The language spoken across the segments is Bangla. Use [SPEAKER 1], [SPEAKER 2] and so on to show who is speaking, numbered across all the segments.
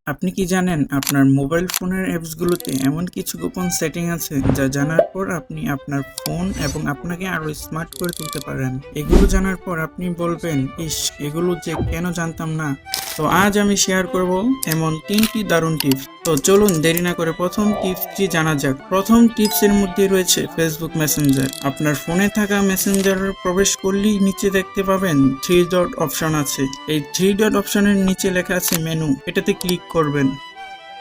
[SPEAKER 1] আপনি কি জানেন আপনার মোবাইল ফোনের অ্যাপসগুলোতে এমন কিছু গোপন সেটিং আছে যা জানার পর আপনি আপনার ফোন এবং আপনাকে আরো স্মার্ট করে তুলতে পারেন। এগুলো জানার পর আপনি বলবেন, ইস, এগুলো যে কেন জানতাম না। তো আজ আমি শেয়ার করব এমন 3টি দারুণ টিপস। তো চলুন দেরি না করে প্রথম টিপসটি জানা যাক। প্রথম টিপসের মধ্যে রয়েছে ফেসবুক মেসেঞ্জার। আপনার ফোনে থাকা মেসেঞ্জারে প্রবেশ করলেই নিচে দেখতে পাবেন 3 ডট অপশন আছে। এই 3 ডট অপশনের নিচে লেখা আছে মেনু, এটাতে ক্লিক করবেন।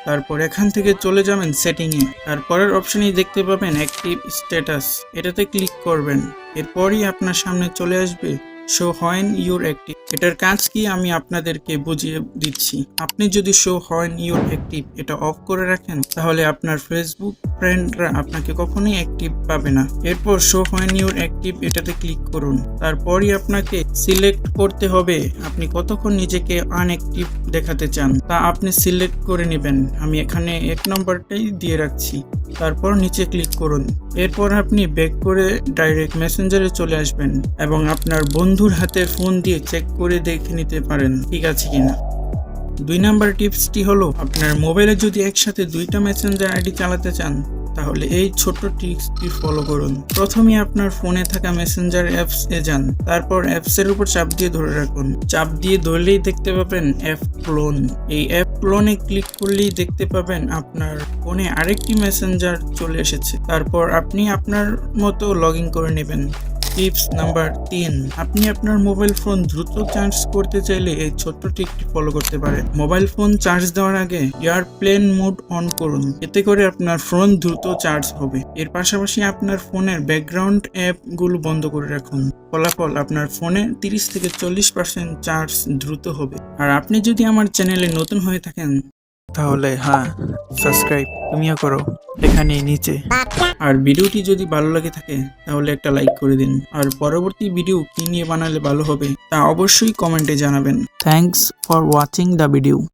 [SPEAKER 1] তারপর এখান থেকে চলে যাবেন সেটিংয়ে। তারপরের অপশনেই দেখতে পাবেন অ্যাক্টিভ স্ট্যাটাস, এটাতে ক্লিক করবেন। এরপরই আপনার সামনে চলে আসবে শো হোয়েন ইউর অ্যাক্টিভ। এটার কাজ কি আমি আপনাদেরকে বুঝিয়ে দিচ্ছি। আপনি যদি শো হোয়েন ইউর অ্যাক্টিভ এটা অফ করে রাখেন তাহলে আপনার ফেসবুক ফ্রেন্ডরা আপনাকে কখনোই অ্যাক্টিভ পাবে না। এরপর শো হোয়েন ইউর অ্যাক্টিভ এটাতে ক্লিক করুন। তারপরই আপনাকে সিলেক্ট করতে হবে আপনি কতক্ষণ নিজেকে আনঅ্যাক্টিভ দেখাতে চান, তা আপনি সিলেক্ট করে নেবেন। আমি এখানে 1 নম্বরটাই দিয়ে রাখছি। তারপর নিচে ক্লিক করুন। এরপর আপনি ব্যাক করে ডাইরেক্ট মেসেঞ্জারে চলে আসবেন এবং আপনার বন্ধুর হাতের ফোন দিয়ে চেক করে দেখে নিতে পারেন ঠিক আছে কিনা। 2 নাম্বার টিপসটি হলো, আপনার মোবাইলে যদি একসাথে 2টা মেসেঞ্জার আইডি চালাতে চান তাহলে এই ছোট্ট টিপসটি ফলো করুন। প্রথমে আপনার ফোনে থাকা মেসেঞ্জার অ্যাপস এ যান। তারপর অ্যাপস এর উপর চাপ দিয়ে ধরে রাখুন। চাপ দিয়ে ধরলেই দেখতে পাবেন অ্যাপ ক্লোন। এই অ্যাপ ক্লোনে ক্লিক করলেই দেখতে পাবেন আপনার ফোনে আরেকটি মেসেঞ্জার চলে এসেছে। তারপর আপনি আপনার মতো লগ ইন করে নেবেন। টিপস নাম্বার 3, আপনি আপনার মোবাইল ফোন দ্রুত চার্জ করতে চাইলে এই ছোট্ট ট্রিকটি ফলো করতে পারেন। মোবাইল ফোন চার্জ দেওয়ার আগে এয়ারপ্লেন মোড অন করুন, এতে করে আপনার ফোন দ্রুত চার্জ হবে। এর পাশাপাশি আপনার ফোনের ব্যাকগ্রাউন্ড অ্যাপগুলো বন্ধ করে রাখুন। ফলাফল, আপনার ফোনে 30 থেকে 40% চার্জ দ্রুত হবে। আর আপনি যদি আমার চ্যানেলে নতুন হয়ে থাকেন তাহলে সাবস্ক্রাইব তুমিও করো এখানে নিচে। আর ভিডিওটি যদি ভালো লাগে থাকে তাহলে একটা লাইক করে দিন। আর পরবর্তী ভিডিও কি নিয়ে বানালে ভালো হবে তা অবশ্যই কমেন্টে জানাবেন। Thanks for watching the video.